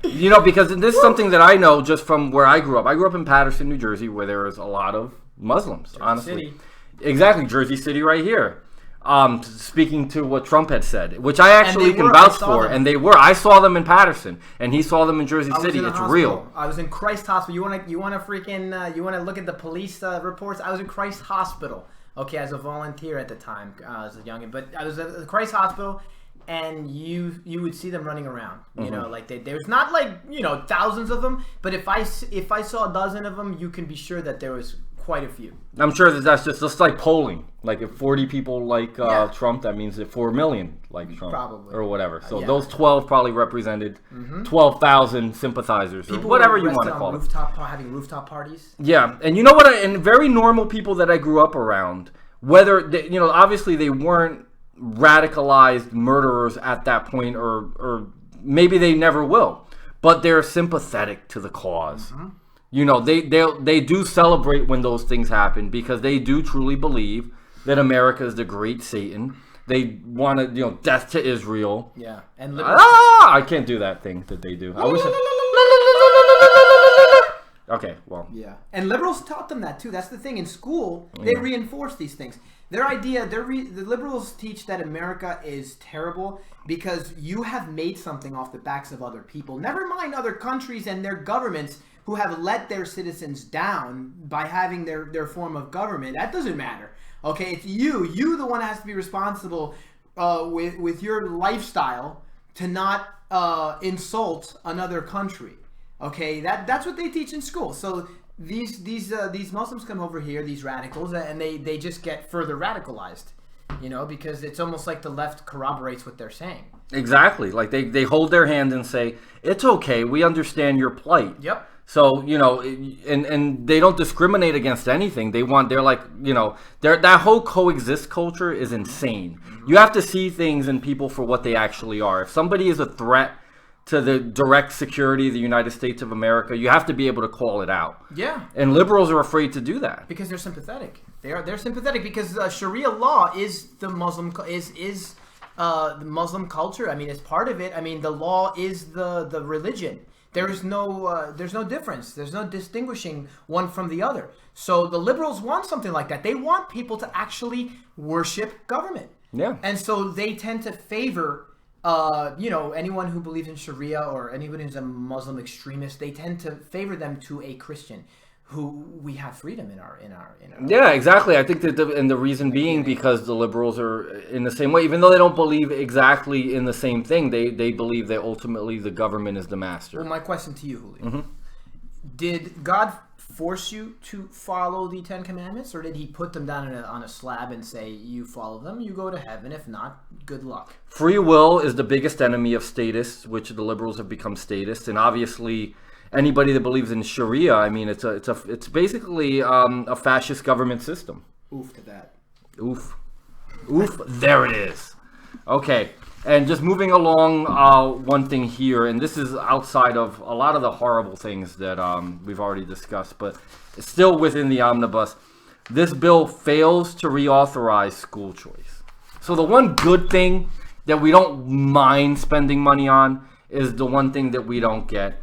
Because this is something that I know just from where I grew up. I grew up in Paterson, New Jersey, where there is a lot of Muslims. Honestly, City. Exactly, Jersey City, right here. Speaking to what Trump had said, which I actually can vouch for, and they were. I saw them in Patterson, and he saw them in Jersey City. It's real. I was in Christ Hospital. You want to look at the police reports? I was in Christ Hospital. Okay, as a volunteer at the time, I was young, but I was at the Christ Hospital, and you would see them running around. Like there's not like thousands of them, but if I saw a dozen of them, you can be sure that there was quite a few. I'm sure that's just like polling. Like if 40 people like Trump, that means that 4 million like Trump, probably, or whatever. So those 12 probably represented 12,000 symbers, people or whatever you want to call it. Having rooftop parties. Yeah, and you know what? And very normal people that I grew up around, whether they, obviously they weren't radicalized murderers at that point, or maybe they never will, but they're sympathetic to the cause. They do celebrate when those things happen because they do truly believe that America is the great Satan. They want to, death to Israel. Yeah, and I can't do that thing that they do. I wish. Okay, well. Yeah, and liberals taught them that too. That's the thing. In school, they reinforce these things. Their idea, the liberals teach that America is terrible because you have made something off the backs of other people. Never mind other countries and their governments. who have let their citizens down by having their form of government, that doesn't matter. Okay, it's you the one that has to be responsible with your lifestyle to not insult another country. Okay, that's what they teach in school. So these Muslims come over here, these radicals, and they just get further radicalized. Because it's almost like the left corroborates what they're saying. Exactly. Like they hold their hand and say, it's okay, we understand your plight. Yep. So, and they don't discriminate against anything. They're like, that whole coexist culture is insane. You have to see things and people for what they actually are. If somebody is a threat to the direct security of the United States of America, you have to be able to call it out. Yeah. And liberals are afraid to do that. Because they're sympathetic. They're sympathetic because Sharia law is the Muslim the Muslim culture. I mean, it's part of it. I mean, the law is the religion. There's no difference. There's no distinguishing one from the other. So the liberals want something like that. They want people to actually worship government. Yeah. And so they tend to favor anyone who believes in Sharia or anyone who's a Muslim extremist. They tend to favor them to a Christian who we have freedom in our Yeah, exactly. I think that the reason being because the liberals are in the same way, even though they don't believe exactly in the same thing, they believe that ultimately the government is the master. Well, my question to you, Julio. Did God force you to follow the 10 Commandments, or did he put them down on a slab and say, you follow them, you go to heaven, if not, good luck? Free will is the biggest enemy of statists, which the liberals have become statists, and obviously anybody that believes in Sharia, I mean, it's basically a fascist government system. Oof to that. Oof. There it is. Okay, and just moving along, one thing here, and this is outside of a lot of the horrible things that we've already discussed, but it's still within the omnibus. This bill fails to reauthorize school choice. So the one good thing that we don't mind spending money on is the one thing that we don't get.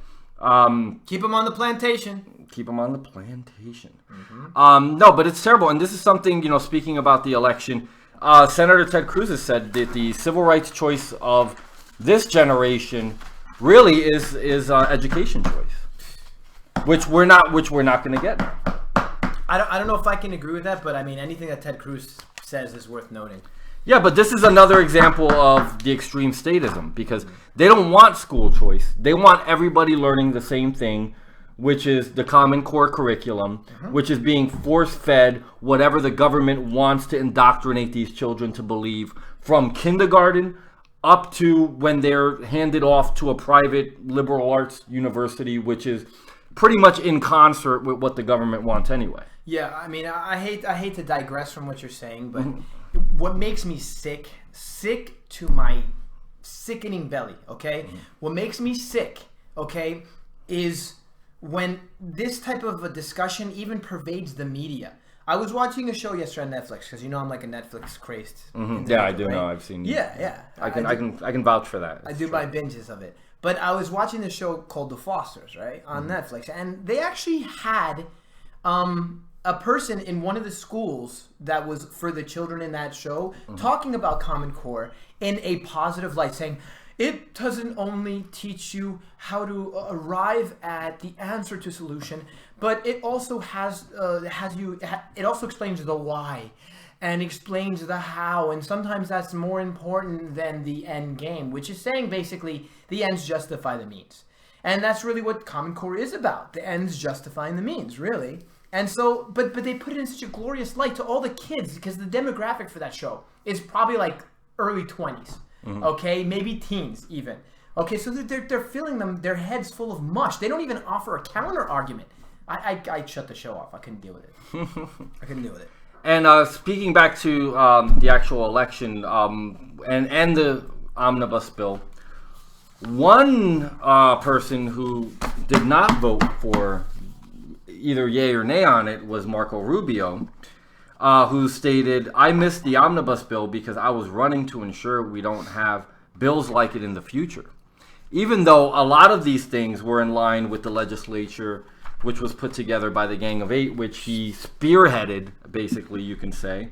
Keep them on the plantation. Keep them on the plantation. No, but it's terrible. And this is something, speaking about the election, Senator Ted Cruz has said that the civil rights choice of this generation really is education choice, which we're not going to get now. I don't know if I can agree with that, but I mean, anything that Ted Cruz says is worth noting. Yeah, but this is another example of the extreme statism, because they don't want school choice. They want everybody learning the same thing, which is the Common Core curriculum, which is being force-fed whatever the government wants to indoctrinate these children to believe, from kindergarten up to when they're handed off to a private liberal arts university, which is pretty much in concert with what the government wants anyway. Yeah, I mean, I hate to digress from what you're saying, but what makes me sick to my sickening belly, okay? What makes me sick, okay, is when this type of a discussion even pervades the media. I was watching a show yesterday on Netflix, because I'm like a Netflix crazed. Yeah, I do know. I've seen. Yeah. I can vouch for that. I do my binges of it. But I was watching this show called The Fosters, right, on Netflix, and they actually had a person in one of the schools that was for the children in that show talking about Common Core in a positive light, saying it doesn't only teach you how to arrive at the answer to solution, but it also it also explains the why and explains the how, and sometimes that's more important than the end game, which is saying basically the ends justify the means. And that's really what Common Core is about, the ends justifying the means, really. And so, but they put it in such a glorious light to all the kids, because the demographic for that show is probably like early 20s, okay, maybe teens even. Okay, so they're filling their heads full of mush. They don't even offer a counter argument. I shut the show off. I couldn't deal with it. And speaking back to the actual election and the omnibus bill, one person who did not vote for either yay or nay on it was Marco Rubio, who stated, "I missed the omnibus bill because I was running to ensure we don't have bills like it in the future." Even though a lot of these things were in line with the legislature, which was put together by the Gang of Eight, which he spearheaded, basically, you can say.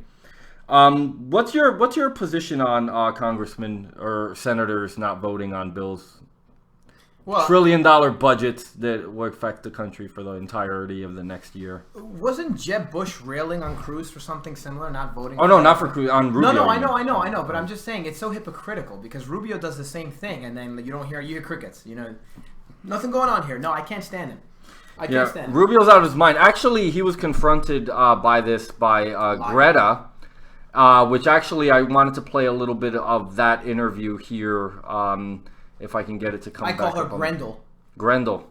What's your position on congressmen or senators not voting on bills? trillion-dollar budgets that will affect the country for the entirety of the next year. Wasn't Jeb Bush railing on Cruz for something similar, not voting? Oh no, not for Cruz, on Rubio. No, I know. But I'm just saying it's so hypocritical because Rubio does the same thing, and then you hear crickets. Nothing going on here. No, I can't stand him. I can't stand him. Rubio's out of his mind. Actually, he was confronted by Greta. Which actually I wanted to play a little bit of that interview here, if I can get it to come back. I call her Grendel. Grendel.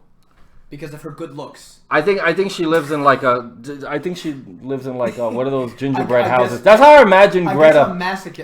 Because of her good looks. I think she lives in like a what are those gingerbread houses? That's how I imagine Greta.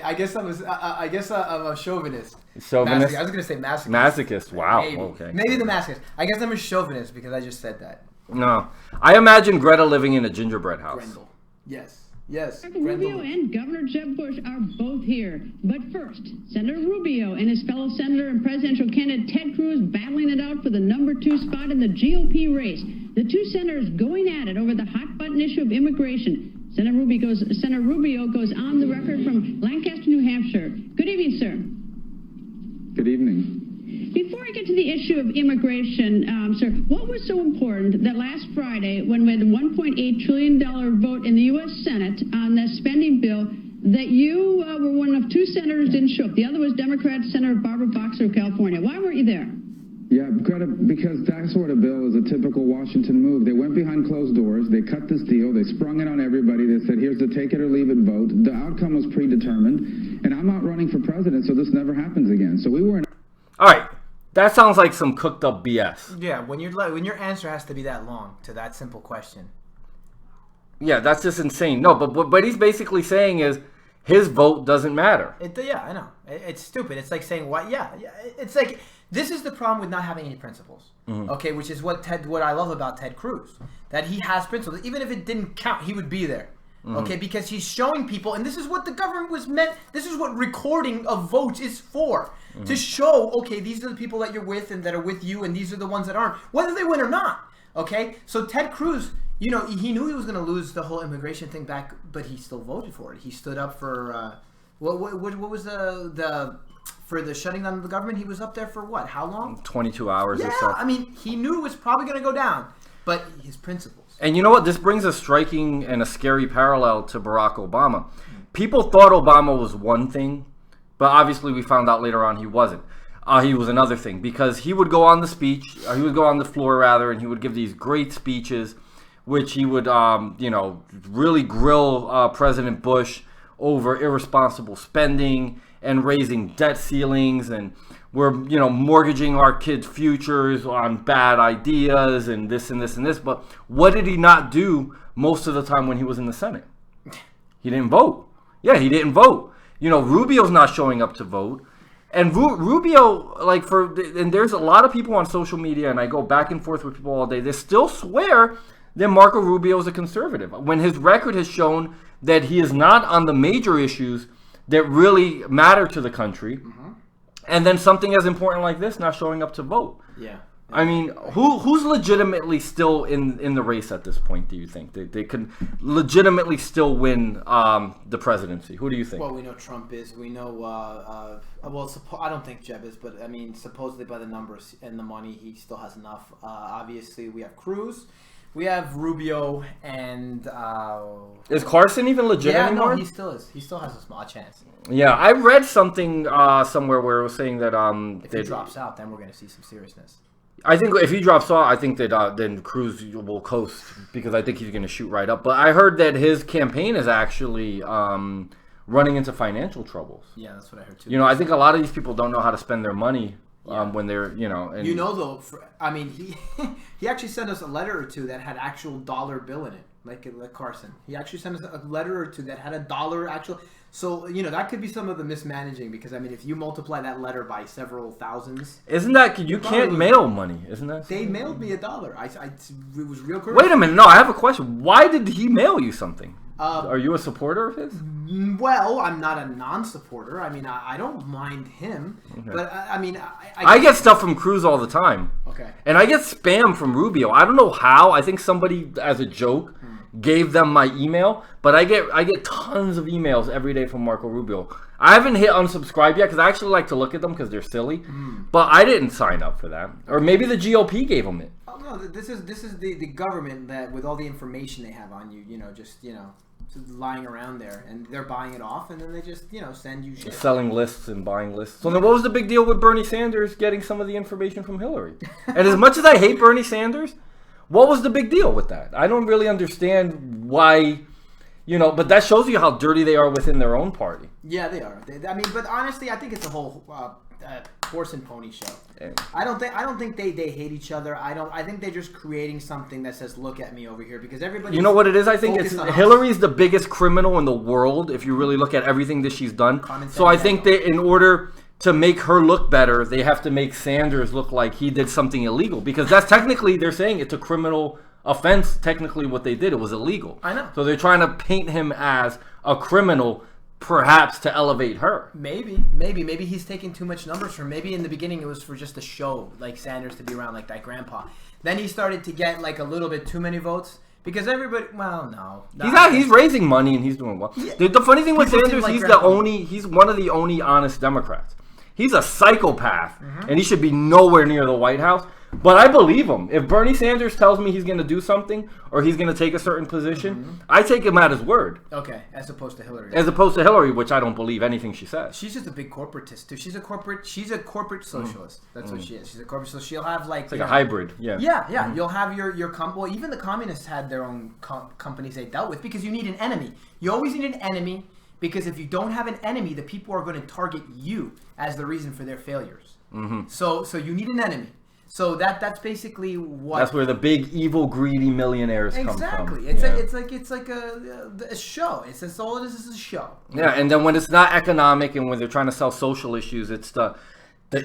I guess I'm a chauvinist. Chauvinist? I was gonna say masochist. Masochist. Wow. Maybe. Okay. Maybe the masochist. I guess I'm a chauvinist because I just said that. No, I imagine Greta living in a gingerbread house. Grendel. Yes. Yes. Rubio and Governor Jeb Bush are both here. But first, Senator Rubio and his fellow senator and presidential candidate Ted Cruz battling it out for the number 2 spot in the GOP race. The two senators going at it over the hot-button issue of immigration. Senator Rubio goes on the record from Lancaster, New Hampshire. Good evening, sir. Good evening. Before I get to the issue of immigration, sir, what was so important that last Friday, when we had the $1.8 trillion vote in the U.S. Senate on the spending bill, that you were one of 2 senators didn't show up? The other was Democrat Senator Barbara Boxer of California. Why weren't you there? Yeah, Greta, because that sort of bill is a typical Washington move. They went behind closed doors. They cut this deal. They sprung it on everybody. They said, here's the take it or leave it vote. The outcome was predetermined. And I'm not running for president, so this never happens again. So we were in... All right. That sounds like some cooked up BS. Yeah, when your answer has to be that long to that simple question. Yeah, that's just insane. No, but what he's basically saying is his vote doesn't matter. Yeah, I know. It's stupid. It's like saying what? Yeah. It's like this is the problem with not having any principles. Mm-hmm. Okay, which is what I love about Ted Cruz, that he has principles. Even if it didn't count, he would be there. Mm-hmm. Okay, because he's showing people, and this is what the government was meant. This is what recording of votes is for. Mm-hmm. To show, okay, these are the people that you're with and that are with you, and these are the ones that aren't, whether they win or not. Okay, so Ted Cruz, he knew he was going to lose the whole immigration thing back, but he still voted for it. He stood up for what was the for the shutting down of the government? He was up there for what? How long? 22 hours or so. I mean, he knew it was probably going to go down, but his principles. And you know what? This brings a striking and a scary parallel to Barack Obama. People thought Obama was one thing, but obviously we found out later on he wasn't. He was another thing, because he would go on the floor rather, and he would give these great speeches, which he would, really grill President Bush over irresponsible spending and raising debt ceilings, and we're, mortgaging our kids' futures on bad ideas and this and this and this. But what did he not do most of the time when he was in the Senate? He didn't vote. Yeah, he didn't vote. Rubio's not showing up to vote. And Rubio, and there's a lot of people on social media, and I go back and forth with people all day, they still swear that Marco Rubio is a conservative, when his record has shown that he is not on the major issues that really matter to the country. Mm-hmm. And then something as important like this, not showing up to vote. Yeah. I mean, who's legitimately still in the race at this point, do you think? They could legitimately still win the presidency. Who do you think? Well, we know Trump is. We know, I don't think Jeb is, but I mean, supposedly by the numbers and the money, he still has enough. Obviously, we have Cruz. We have Rubio, and... is Carson even legit anymore? Yeah, no, he still is. He still has a small chance. Yeah, I read something somewhere where it was saying that... if he drops out, then we're going to see some seriousness. I think if he drops off, I think that then Cruz will coast, because I think he's going to shoot right up. But I heard that his campaign is actually running into financial troubles. Yeah, that's what I heard too. I think a lot of these people don't know how to spend their money when they're, And, though, he actually sent us a letter or two that had actual dollar bill in it, like Carson. He actually sent us a letter or two that had a dollar actual... So, that could be some of the mismanaging, because, I mean, if you multiply that letter by several thousands... Isn't that... You can't mail money, isn't that? They mailed me $1. It was real curious. Wait a minute. No, I have a question. Why did he mail you something? Are you a supporter of his? Well, I'm not a non-supporter. I mean, I don't mind him. Okay. But, I get stuff from Cruz all the time. Okay. And I get spam from Rubio. I don't know how. I think somebody, as a joke... gave them my email, but I get tons of emails every day from Marco Rubio. I haven't hit unsubscribe yet because I actually like to look at them because they're silly, but I didn't sign up for that. Or maybe the GOP gave them it. Oh no, this is the government that with all the information they have on you, just lying around there, and they're buying it off, and then they just send you shit. Selling lists and buying lists. So then what was the big deal with Bernie Sanders getting some of the information from Hillary? And as much as I hate Bernie Sanders, what was the big deal with that? I don't really understand why, but that shows you how dirty they are within their own party. Yeah, they are. But honestly, I think it's a whole horse and pony show. Yeah. I don't think they hate each other. I think they're just creating something that says, "Look at me over here," because everybody. You know what it is? I think it's Hillary's the biggest criminal in the world. If you really look at everything that she's done, so I think that in order to make her look better, they have to make Sanders look like he did something illegal, because that's technically, they're saying it's a criminal offense. Technically, what they did, it was illegal. I know. So they're trying to paint him as a criminal, perhaps to elevate her. Maybe he's taking too much numbers from. Maybe in the beginning it was for just a show, like Sanders to be around like that grandpa. Then he started to get like a little bit too many votes because everybody. Well, no, he's raising money and he's doing well. Yeah. The funny thing with Sanders, he's one of the only honest Democrats. He's a psychopath, and he should be nowhere near the White House. But I believe him. If Bernie Sanders tells me he's going to do something or he's going to take a certain position, I take him at his word. Okay, as opposed to Hillary. As opposed to Hillary, which I don't believe anything she says. She's just a big corporatist too. She's a corporate socialist. That's what she is. She's a corporate. So she'll have like a hybrid. Yeah. Yeah. You'll have your well, even the communists had their own companies they dealt with, because you need an enemy. You always need an enemy, because if you don't have an enemy, the people are going to target you as the reason for their failures. So you need an enemy. So that's basically what. That's where the big, evil, greedy millionaires come from. Exactly. It's like a show. It's all it is a show. Yeah, and then when it's not economic and when they're trying to sell social issues, it's the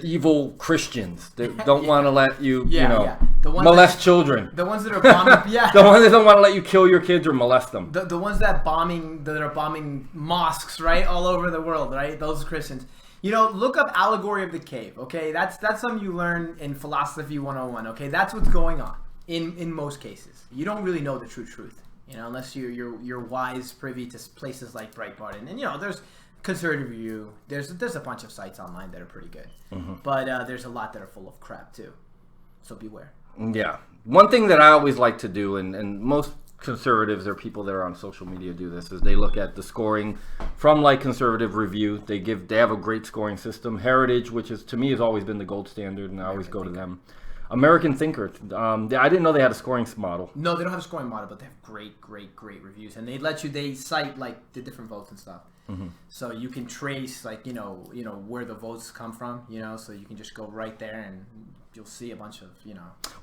evil Christians that don't want to let you, molest children. The ones that are bombing, the ones that don't want to let you kill your kids or molest them. The ones that are bombing mosques, right, all over the world, right? Those Christians. Look up Allegory of the Cave, okay? That's something you learn in Philosophy 101, okay? That's what's going on in most cases. You don't really know the true truth, unless you're wise, privy to places like Breitbart. And there's Conservative Review. There's a bunch of sites online that are pretty good. But there's a lot that are full of crap, too. So beware. Yeah. One thing that I always like to do, and most conservatives or people that are on social media do this, is they look at the scoring from like Conservative Review. They have a great scoring system. Heritage, which is to me has always been the gold standard, and I always go to them. American Thinker. I didn't know they had a scoring model. No, they don't have a scoring model, but they have great reviews, and they cite like the different votes and stuff. So you can trace like where the votes come from. So you can just go right there and you'll see a bunch of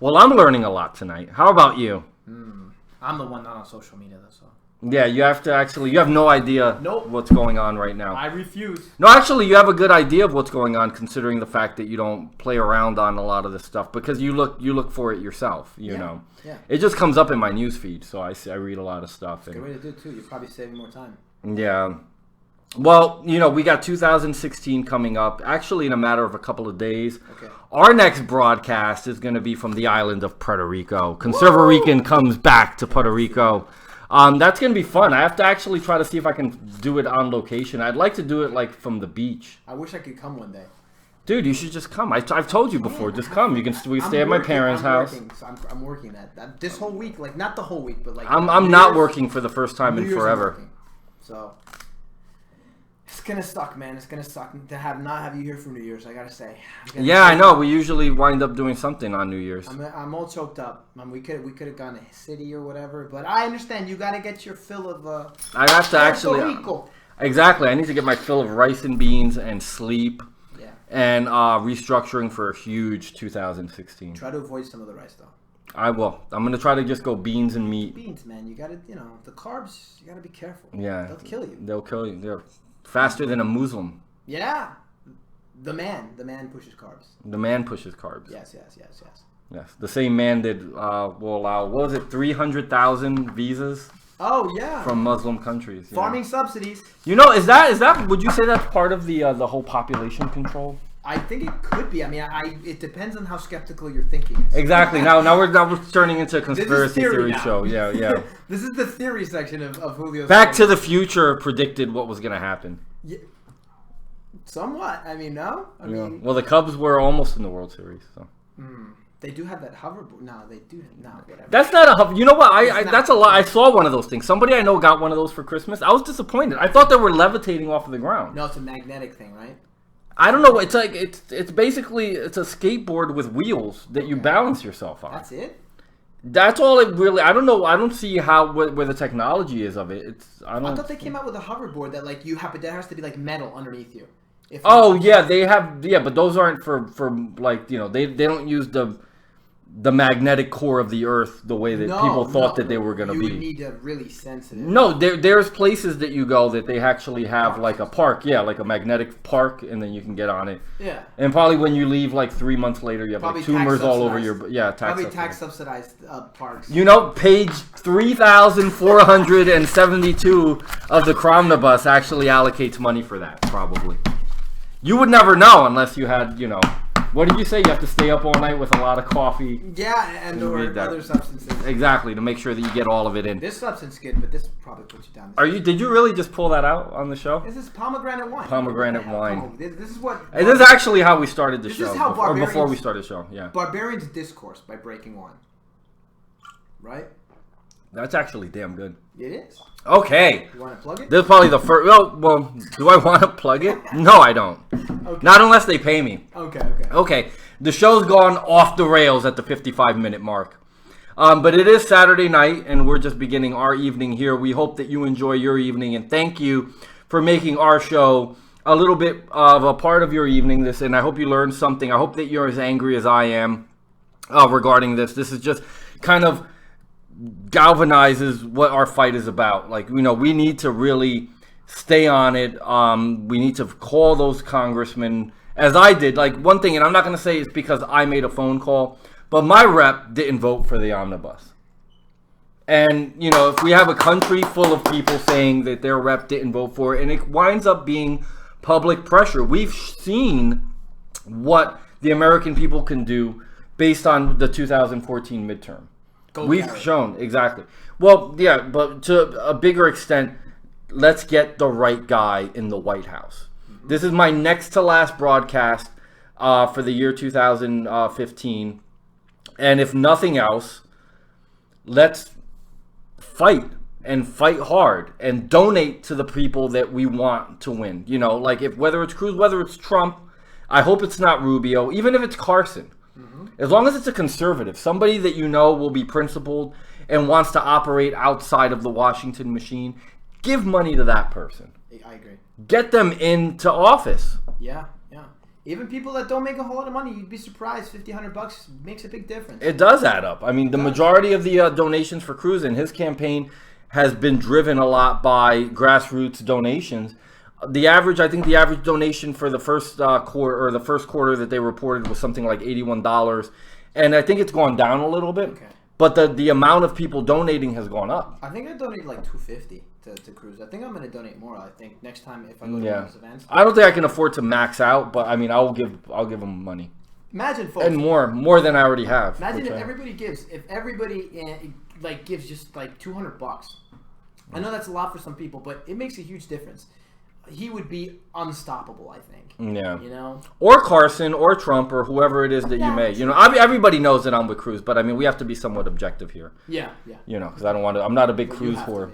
Well, I'm learning a lot tonight. How about you? I'm the one not on social media, though, so. Yeah, you have no idea what's going on right now. I refuse. No, actually, you have a good idea of what's going on, considering the fact that you don't play around on a lot of this stuff, because you look for it yourself, you know. Yeah. It just comes up in my news feed, so I read a lot of stuff. It's a good way to do it, too. You're probably saving more time. Yeah. Well, we got 2016 coming up, actually in a matter of a couple of days. Okay. Our next broadcast is going to be from the island of Puerto Rico. Conservarican comes back to Puerto Rico. That's going to be fun. I have to actually try to see if I can do it on location. I'd like to do it like from the beach. I wish I could come one day. Dude, you should just come. I've told you before. Just come. We stay at my parents' house. I'm working that this whole week, like not the whole week, but like I'm not working for the first time in forever. So it's gonna suck, man. It's gonna suck to not have you here for New Year's. I gotta say. Yeah, I know. We usually wind up doing something on New Year's. I'm all choked up. We could have gone to city or whatever, but I understand. You gotta get your fill of. I have to actually. Exactly. I need to get my fill of rice and beans and sleep. Yeah. And restructuring for a huge 2016. Try to avoid some of the rice, though. I will. I'm gonna try to just go beans and meat. Beans, man. You gotta, the carbs. You gotta be careful. Yeah. They'll kill you. They'll kill you. They're faster than a Muslim. Yeah. The man pushes carbs. The man pushes carbs. Yes. Yes. The same man that will allow, what was it, 300,000 visas? Oh, yeah. From Muslim countries. Farming subsidies. Is that, would you say that's part of the whole population control? I think it could be. I mean, it depends on how skeptical your thinking is. Exactly. Now we're turning into a conspiracy theory now. show. Yeah. This is the theory section of Julio's. Back to the Future predicted what was going to happen. Yeah. Somewhat. I mean, no. I mean, well, the Cubs were almost in the World Series, so. They do have that hoverboard. No, they do. No, whatever. That's not a hover. You know what? That's a lot. I saw one of those things. Somebody I know got one of those for Christmas. I was disappointed. I thought they were levitating off of the ground. No, it's a magnetic thing, right? I don't know. It's like it's basically a skateboard with wheels that you balance yourself on. That's it. That's all it really. I don't know. I don't see how where the technology is of it. I thought they came out with a hoverboard that like there has to be like metal underneath you. They have. Yeah, but those aren't for like they don't use the magnetic core of the Earth the way that people thought that they were going to be. You would need a really sensitive. No, there's places that you go that they actually have like a park, like a magnetic park, and then you can get on it. Yeah. And probably when you leave, like 3 months later, you have probably like tumors all over your tax subsidized parks. Page 3,472 of the Cromnibus actually allocates money for that. Probably. You would never know unless you had What did you say? You have to stay up all night with a lot of coffee. Yeah, and or other substances. Exactly, to make sure that you get all of it in. This substance is good, but this probably puts you down. Did you really just pull that out on the show? This is pomegranate wine. Pomegranate wine. This is what. This is actually how we started the show. This is how before we started the show. Yeah. Barbarians discourse by breaking wine. Right. That's actually damn good. It is. Okay. You want to plug it? This is probably the first. Well, do I want to plug it? No, I don't. Okay. Not unless they pay me. Okay. The show's gone off the rails at the 55-minute mark. But it is Saturday night, and we're just beginning our evening here. We hope that you enjoy your evening, and thank you for making our show a little bit of a part of your evening. And I hope you learned something. I hope that you're as angry as I am regarding this. This is just kind of galvanizes what our fight is about. Like, we need to really stay on it. We need to call those congressmen, as I did. Like, one thing, and I'm not going to say it's because I made a phone call, but my rep didn't vote for the omnibus. And, if we have a country full of people saying that their rep didn't vote for it, and it winds up being public pressure. We've seen what the American people can do based on the 2014 midterm. We've shown, exactly. Well, yeah, but to a bigger extent, let's get the right guy in the White House. Mm-hmm. This is my next to last broadcast for the year 2015. And if nothing else, let's fight and fight hard and donate to the people that we want to win. Like whether it's Cruz, whether it's Trump, I hope it's not Rubio, even if it's Carson. As long as it's a conservative, somebody that will be principled and wants to operate outside of the Washington machine, give money to that person. I agree. Get them into office. Yeah. Even people that don't make a whole lot of money, you'd be surprised. $1,500 makes a big difference. It does add up. I mean, the majority of the donations for Cruz and his campaign has been driven a lot by grassroots donations. I think the average donation for the first quarter that they reported was something like $81, and I think it's gone down a little bit. Okay. But the amount of people donating has gone up. I think I donated like $250 to Cruz. I think I'm going to donate more. I think next time if I go to one of those events. I don't think I can afford to max out, but I mean I'll give them money. Imagine, folks, and more than I already have. Imagine if everybody gives. If everybody gives just like $200. I know that's a lot for some people, but it makes a huge difference. He would be unstoppable, I think. Yeah. Or Carson, or Trump, or whoever it is that you may. Everybody knows that I'm with Cruz, but I mean, we have to be somewhat objective here. Yeah. Because I don't want to. I'm not a big Cruz whore.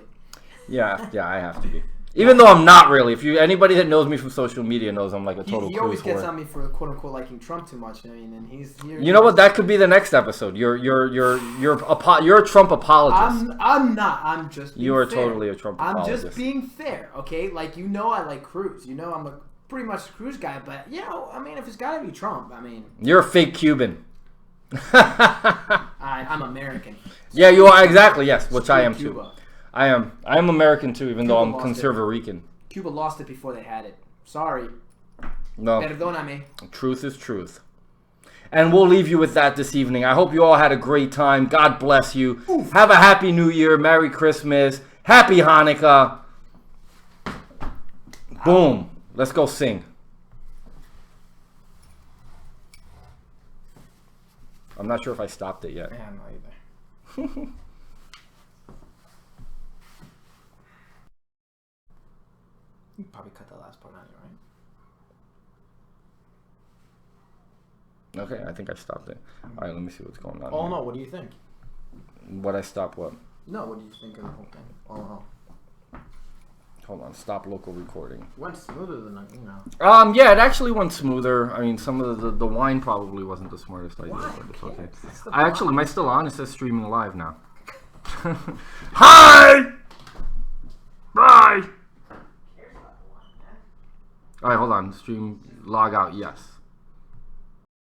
Yeah, I have to be. Even though I'm not really. Anybody that knows me from social media knows I'm like a total Cruz whore. He always gets on me for quote unquote liking Trump too much. I mean, and he's. You know what? That could be the next episode. You're a Trump apologist. I'm not. I'm just. You are totally a Trump apologist. I'm just being fair, okay? Like I like Cruz. I'm a pretty much a Cruz guy, but I mean, if it's got to be Trump, I mean. You're a fake Cuban. I'm American. Yeah, you are exactly. Yes, which I am too. I am American too, even though I'm conserva-Rican. Cuba lost it before they had it. Sorry. No. Perdóname. Truth is truth. And we'll leave you with that this evening. I hope you all had a great time. God bless you. Oof. Have a happy New Year. Merry Christmas. Happy Hanukkah. Boom. Let's go sing. I'm not sure if I stopped it yet. Yeah, I'm not either. You probably cut the last part out, right? Okay, I think I stopped it. All right, let me see what's going on. Oh here. no, what do you think? What I stopped what? No, what do you think of the whole thing? Oh no. Hold on, stop local recording. Went smoother than you know. Yeah, it actually went smoother. I mean, some of the wine probably wasn't the smartest idea, Why? but it's okay. It's the I actually, wine. am I still on? It says streaming live now. Hi! Bye! All right, hold on. Stream log out, yes.